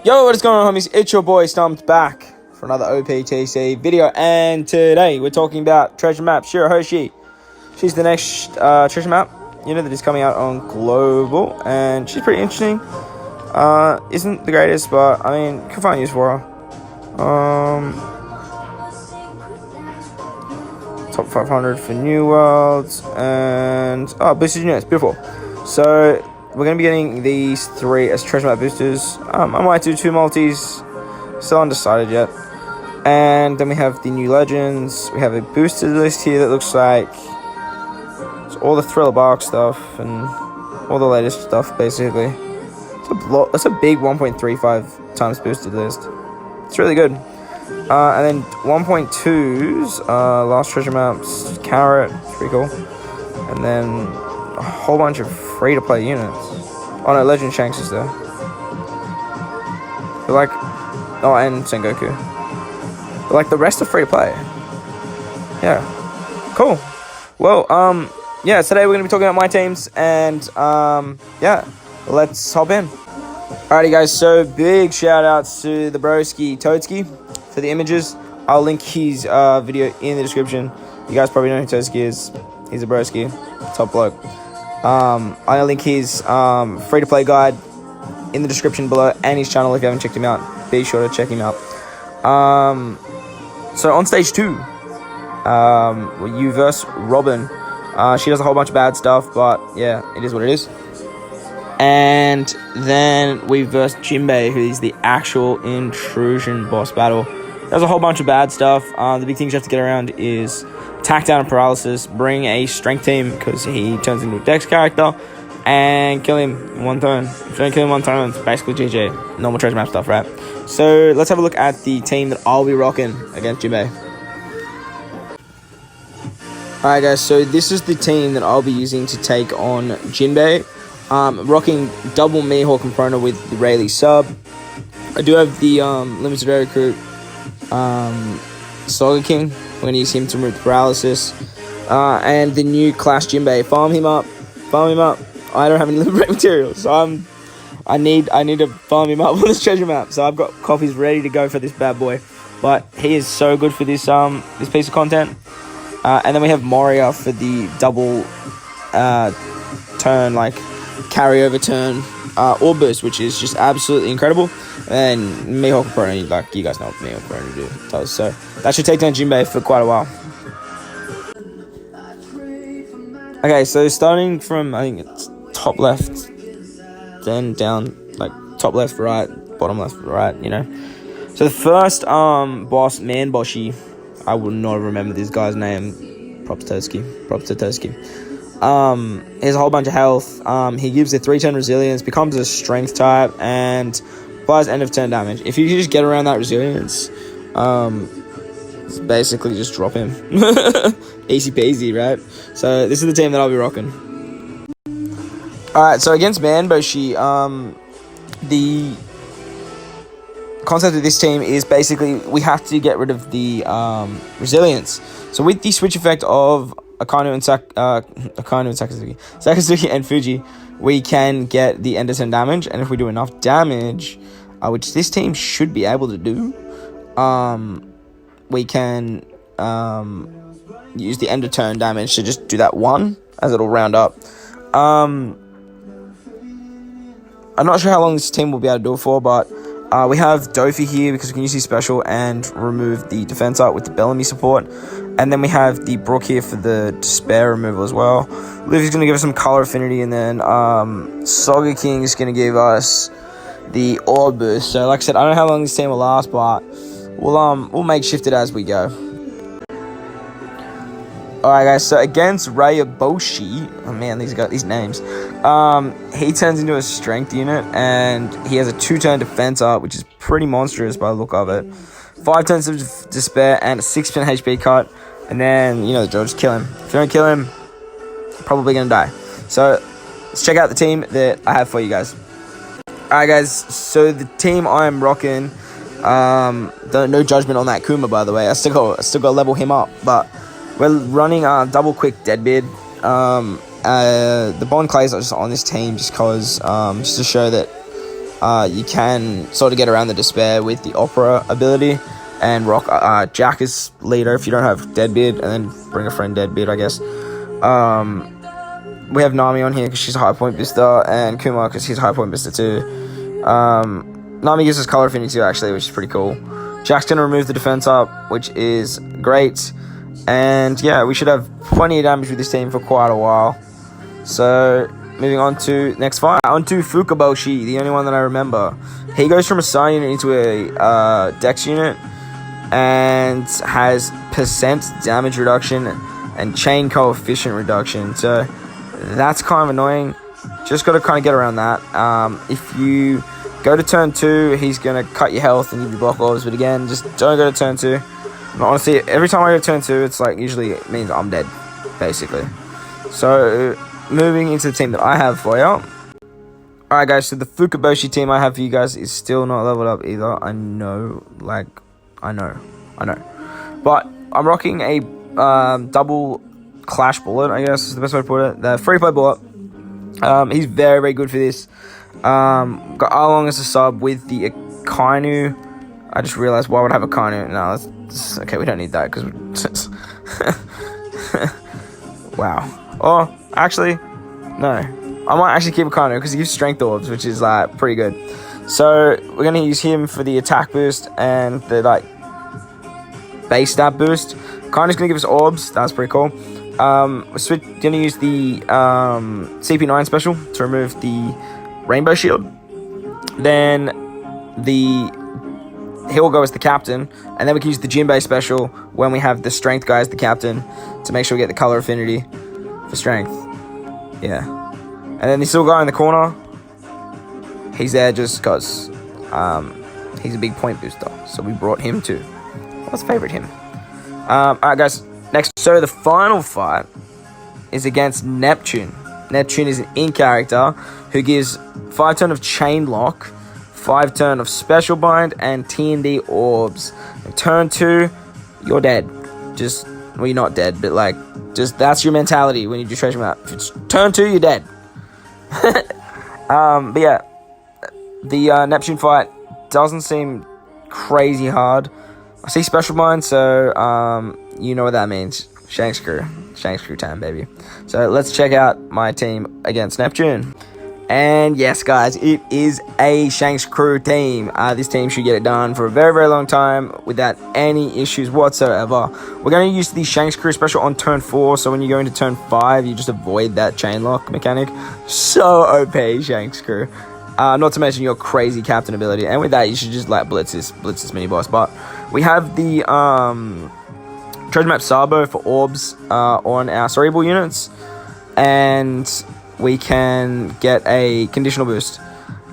Yo, what is going on, homies? It's your boy Stumped back for another OPTC video, and today we're talking about treasure map Shirahoshi. She's the next treasure map unit that is coming out on Global, and she's pretty interesting. Isn't the greatest, but I mean, can find use for her. Top 500 for New Worlds, and boosted units, beautiful. So we're going to be getting these 3 as treasure map boosters. I might do 2 multis, still undecided yet. And then we have the new legends. We have a boosted list here that looks like it's all the Thriller Bark stuff and all the latest stuff, basically. It's a big 1.35 times boosted list. It's really good. And then 1.2's last treasure maps, Carrot, pretty cool. And then a whole bunch of free-to-play units. Oh no, Legend Shanks is there. But like, oh, and Sengoku. But like the rest are free-to-play. Yeah, cool. Well, yeah, today we're gonna be talking about my teams, and yeah, let's hop in. Alrighty, guys. So big shout outs to the broski Toadski for the images. I'll link his video in the description. You guys probably know who Toadski is. He's a broski, top bloke. I'll link his free-to-play guide in the description below, and his channel if you haven't checked him out. Be sure to check him out. So on stage 2, you verse Robin. She does a whole bunch of bad stuff, but yeah, it is what it is. And then we verse Jinbe, who is the actual intrusion boss battle. There's a whole bunch of bad stuff. The big things you have to get around is attack down and paralysis, bring a strength team because he turns into a dex character, and kill him in 1 turn. If you don't kill him in 1 turn, it's basically GG. Normal treasure map stuff, right? So let's have a look at the team that I'll be rocking against Jinbe. Alright, guys, so this is the team that I'll be using to take on Jinbe. Rocking double Mihawk and Prona with the Rayleigh sub. I do have the limited air recruit Saga King. We're going to use him to remove the paralysis. And the new Clash Jinbe. Farm him up. I don't have any liberate materials, so I need to farm him up on this treasure map. So I've got copies ready to go for this bad boy. But he is so good for this this piece of content. And then we have Moria for the double turn, like carryover turn or boost, which is just absolutely incredible. And Mihawk and Prona, like you guys know what Mihawk and Prona does. So that should take down Jinbe for quite a while. Okay, so starting from, I think it's top left, then down, like top left, right, bottom left, right, you know. So the first boss, Manboshi, I would not remember this guy's name. Props to Toski. He has a whole bunch of health. He gives a 3-turn resilience, becomes a strength type, and applies end of turn damage. If you can just get around that resilience, basically just drop him. Easy peasy, right? So this is the team that I'll be rocking. Alright, so against Manboshi, the concept of this team is basically we have to get rid of the resilience. So with the switch effect of Akanu and Sakazuki and Fuji, we can get the end of turn damage, and if we do enough damage, which this team should be able to do, we can use the end of turn damage to just do that 1, as it'll round up. I'm not sure how long this team will be able to do it for, but we have Dofi here because we can use his special and remove the defense art with the Bellamy support. And then we have the Brook here for the Despair removal as well. Livy's going to give us some color affinity, and then Saga King is going to give us the Orb boost. So like I said, I don't know how long this team will last, but we'll makeshift it as we go. Alright, guys, so against Ryuboshi, oh man, these got these names. He turns into a strength unit, and he has a 2-turn defense art, which is pretty monstrous by the look of it. 5 turns of despair and a 6% HP cut, and then you know the drill, just kill him. If you don't kill him, you're probably gonna die. So let's check out the team that I have for you guys. Alright, guys, so the team I am rocking, no judgment on that Kuma, by the way. I still got to level him up, but we're running double quick Deadbeard. The Bond Clays are just on this team just cause just to show that you can sort of get around the despair with the Opera ability and rock Jack as leader if you don't have Deadbeard, and then bring a friend Deadbeard, I guess. We have Nami on here because she's a high point booster, and Kuma because he's a high point booster too. Nami gives us color affinity too, actually, which is pretty cool. Jack's going to remove the defense up, which is great. And yeah, we should have plenty of damage with this team for quite a while. So, moving on to next fight. On to Fukaboshi, the only one that I remember. He goes from a Sun unit into a Dex unit and has percent damage reduction and chain coefficient reduction. So, that's kind of annoying. Just got to kind of get around that. If you go to turn 2, he's going to cut your health and give you block orbs. But again, just don't go to turn 2. And honestly, every time I go to turn 2, it's like usually it means I'm dead, basically. So, moving into the team that I have for you. Alright guys, so the Fukaboshi team I have for you guys is still not leveled up either. I know. But I'm rocking a double Clash Bullet, I guess is the best way to put it. The free play bullet. He's very, very good for this. Got Arlong as a sub with the Akainu. I just realized why would I have Akainu? No, okay, we don't need that because wow. Oh, actually, no. I might actually keep Akainu because he gives strength orbs, which is like pretty good. So we're gonna use him for the attack boost and the like base stat boost. Akainu's gonna give us orbs. That's pretty cool. We're gonna use the CP9 special to remove the Rainbow Shield. Then he'll go as the captain, and then we can use the Jinbe special when we have the strength guy as the captain to make sure we get the color affinity for strength. Yeah. And then this little guy in the corner, he's there just because he's a big point booster. So we brought him too. Let's favorite him. Alright guys, next. So the final fight is against Neptune. Neptune is an in character who gives 5 turn of Chain Lock, 5 turn of Special Bind, and T&D Orbs. And turn 2, you're dead. Just, well, you're not dead, but like, just that's your mentality when you do Treasure Map. If it's turn 2, you're dead. But yeah, the Neptune fight doesn't seem crazy hard. I see Special Bind, so you know what that means. Shanks crew time, baby. So let's check out my team against Neptune. And yes, guys, it is a Shanks crew team. This team should get it done for a very, very long time without any issues whatsoever. We're going to use the Shanks crew special on turn 4, so when you go into turn 5, you just avoid that chain lock mechanic. So OP, Shanks crew. Not to mention your crazy captain ability. And with that, you should just like blitz this mini boss. But we have the Treasure Map Sabo for orbs on our Cerebral units. And we can get a conditional boost.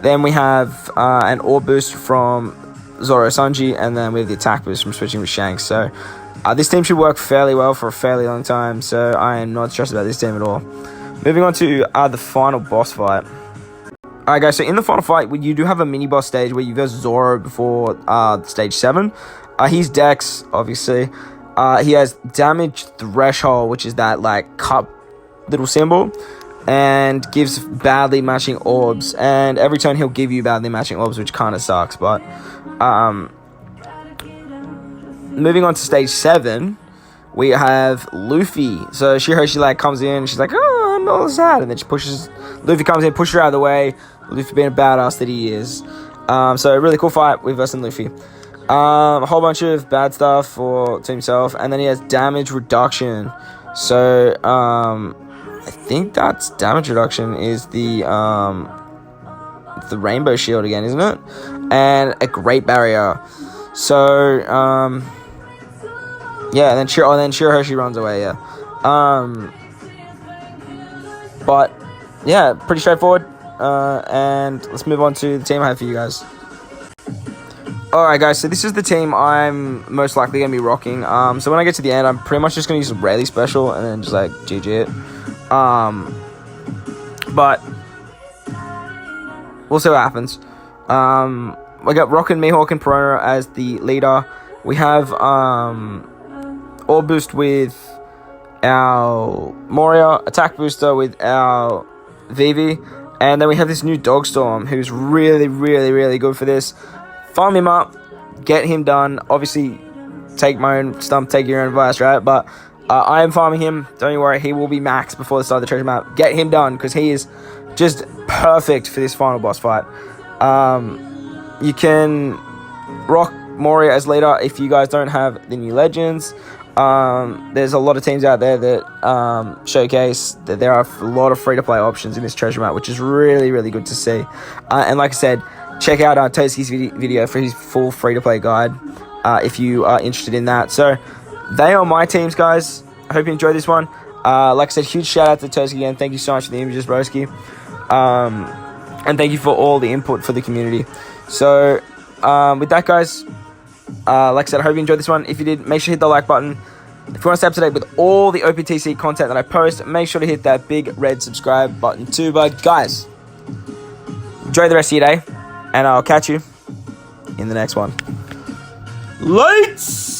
Then we have an orb boost from Zoro Sanji, and then we have the attack boost from switching with Shanks. So this team should work fairly well for a fairly long time, so I am not stressed about this team at all. Moving on to the final boss fight. Alright guys, so in the final fight, you do have a mini boss stage where you versus Zoro before stage 7. He's Dex, obviously. He has damage threshold, which is that like cup little symbol, and gives badly matching orbs, and every turn he'll give you badly matching orbs, which kind of sucks. But moving on to stage 7, we have Luffy. So Shirahoshi like comes in, she's like, oh, I'm all sad, and then she pushes, Luffy comes in, pushes her out of the way. Luffy being a badass that he is. So a really cool fight with us and Luffy. A whole bunch of bad stuff to himself, and then he has damage reduction. So I think that's damage reduction is the Rainbow Shield again, isn't it? And a Great Barrier. So yeah, and then Shirahoshi runs away. Yeah, but yeah, pretty straightforward. And let's move on to the team I have for you guys. Alright guys, so this is the team I'm most likely going to be rocking. So when I get to the end, I'm pretty much just going to use a Rayleigh special and then just like GG it. But we'll see what happens. We got Rocken, Mihawk, and Perona as the leader. We have Orb Boost with our Moria, Attack Booster with our Vivi, And then we have this new Dogstorm, who's really, really, really good for this. Farm him up, get him done. Obviously, take my own stump, take your own advice, right? But I am farming him. Don't you worry, he will be maxed before the start of the treasure map. Get him done, because he is just perfect for this final boss fight. You can rock Moria as leader if you guys don't have the new legends. There's a lot of teams out there that showcase that there are a lot of free-to-play options in this treasure map, which is really, really good to see. And like I said, check out Toski's video for his full free-to-play guide if you are interested in that. So they are my teams, guys. I hope you enjoyed this one. Like I said, huge shout-out to Toski again. Thank you so much for the images, broski. And thank you for all the input for the community. So with that, guys, like I said, I hope you enjoyed this one. If you did, make sure to hit the like button. If you want to stay up to date with all the OPTC content that I post, make sure to hit that big red subscribe button too. But guys, enjoy the rest of your day, and I'll catch you in the next one. Lights!